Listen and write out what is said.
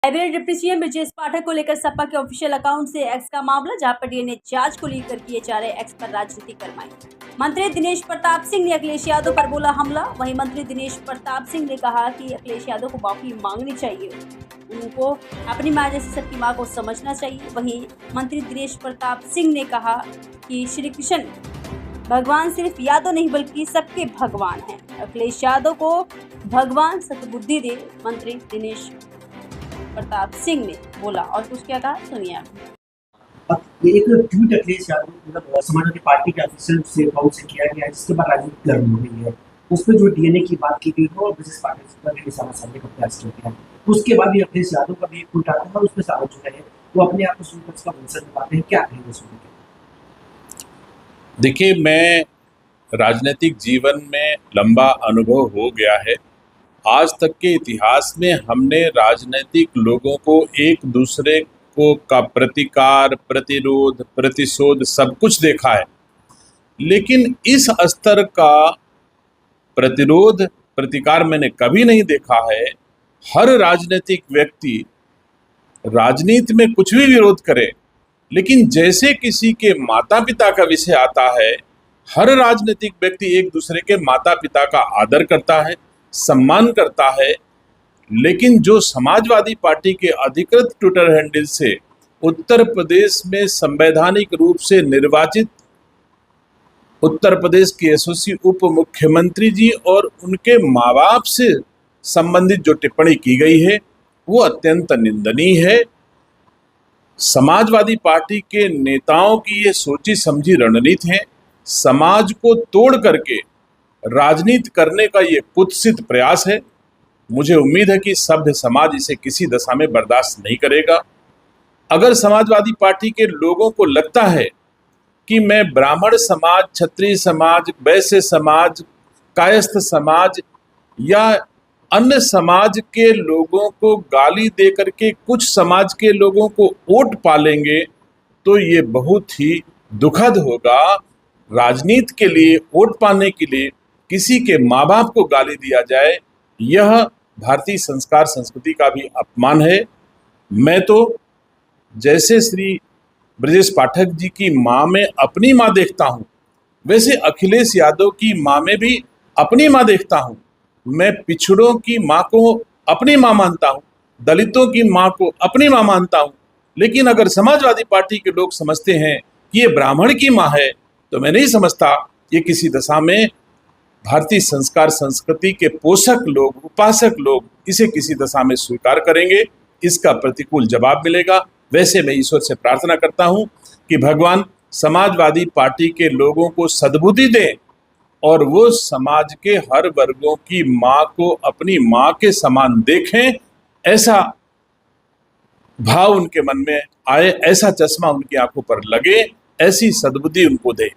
Library deputy CM Brajesh Pathak को लेकर सपा के ऑफिशियल अकाउंट से एक्स का मामला, जहां पर डीएनए जांच को लेकर किए जा रहे एक्स पर राजनीति करवाई। मंत्री दिनेश प्रताप सिंह ने अखिलेश यादव पर बोला हमला। वहीं मंत्री दिनेश प्रताप सिंह ने कहा कि अखिलेश यादव को माफी मांगनी चाहिए, उनको अपनी मां जैसी सबकी मां को समझना चाहिए। वहीं मंत्री दिनेश प्रताप सिंह ने कहा कि श्री कृष्ण भगवान सिर्फ यादव नहीं बल्कि सबके भगवान हैं। अखिलेश यादव को भगवान सद्बुद्धि दे, मंत्री दिनेश प्रताप सिंह ने बोला। और कुछ क्या कहा सुनिए आप। एक ट्वीट अखिलेश यादव मतलब समाजवादी पार्टी के ऑफिशियल से अकाउंट से किया गया है, जिसके बाद राजनीति गर्म हो गई है। उस पर जो डीएनए की बात की गई है और ब्रजेश पाठक पर भी निशाना साधने का प्रयास किया गया है। उसके बाद भी अखिलेश यादव का भी एक ट्वीट आता है और उसमें सारा जो है वो अपने आप को सुनकर उसका वंशज बताते हैं। क्या कहेंगे सुनकर? देखिए, मैं राजनीतिक जीवन में लंबा अनुभव हो गया है। आज तक के इतिहास में हमने राजनीतिक लोगों को एक दूसरे को का प्रतिकार, प्रतिरोध, प्रतिशोध सब कुछ देखा है, लेकिन इस स्तर का प्रतिरोध प्रतिकार मैंने कभी नहीं देखा है। हर राजनीतिक व्यक्ति राजनीति में कुछ भी विरोध करे, लेकिन जैसे किसी के माता पिता का विषय आता है, हर राजनीतिक व्यक्ति एक दूसरे के माता पिता का आदर करता है, सम्मान करता है। लेकिन जो समाजवादी पार्टी के अधिकृत ट्विटर हैंडल से उत्तर प्रदेश में संवैधानिक रूप से निर्वाचित उत्तर प्रदेश के यशस्वी उप मुख्यमंत्री जी और उनके माँ बाप से संबंधित जो टिप्पणी की गई है वो अत्यंत निंदनीय है। समाजवादी पार्टी के नेताओं की ये सोची समझी रणनीति है। समाज को तोड़ करके राजनीति करने का ये कुत्सित प्रयास है। मुझे उम्मीद है कि सभ्य समाज इसे किसी दशा में बर्दाश्त नहीं करेगा। अगर समाजवादी पार्टी के लोगों को लगता है कि मैं ब्राह्मण समाज, क्षत्रिय समाज, वैश्य समाज, कायस्थ समाज या अन्य समाज के लोगों को गाली दे करके कुछ समाज के लोगों को वोट पालेंगे, तो ये बहुत ही दुखद होगा। राजनीति के लिए, वोट पाने के लिए किसी के माँ बाप को गाली दिया जाए, यह भारतीय संस्कार संस्कृति का भी अपमान है। मैं तो जैसे श्री ब्रजेश पाठक जी की माँ में अपनी माँ देखता हूँ, वैसे अखिलेश यादव की माँ में भी अपनी माँ देखता हूँ। मैं पिछड़ों की माँ को अपनी माँ मानता हूँ, दलितों की माँ को अपनी माँ मानता हूँ। लेकिन अगर समाजवादी पार्टी के लोग समझते हैं कि ये ब्राह्मण की माँ है, तो मैं नहीं समझता ये किसी दशा में भारतीय संस्कार संस्कृति के पोषक लोग, उपासक लोग इसे किसी दशा में स्वीकार करेंगे। इसका प्रतिकूल जवाब मिलेगा। वैसे मैं ईश्वर से प्रार्थना करता हूं कि भगवान समाजवादी पार्टी के लोगों को सद्बुद्धि दें और वो समाज के हर वर्गों की माँ को अपनी माँ के समान देखें, ऐसा भाव उनके मन में आए, ऐसा चश्मा उनकी आंखों पर लगे, ऐसी सद्बुद्धि उनको दे।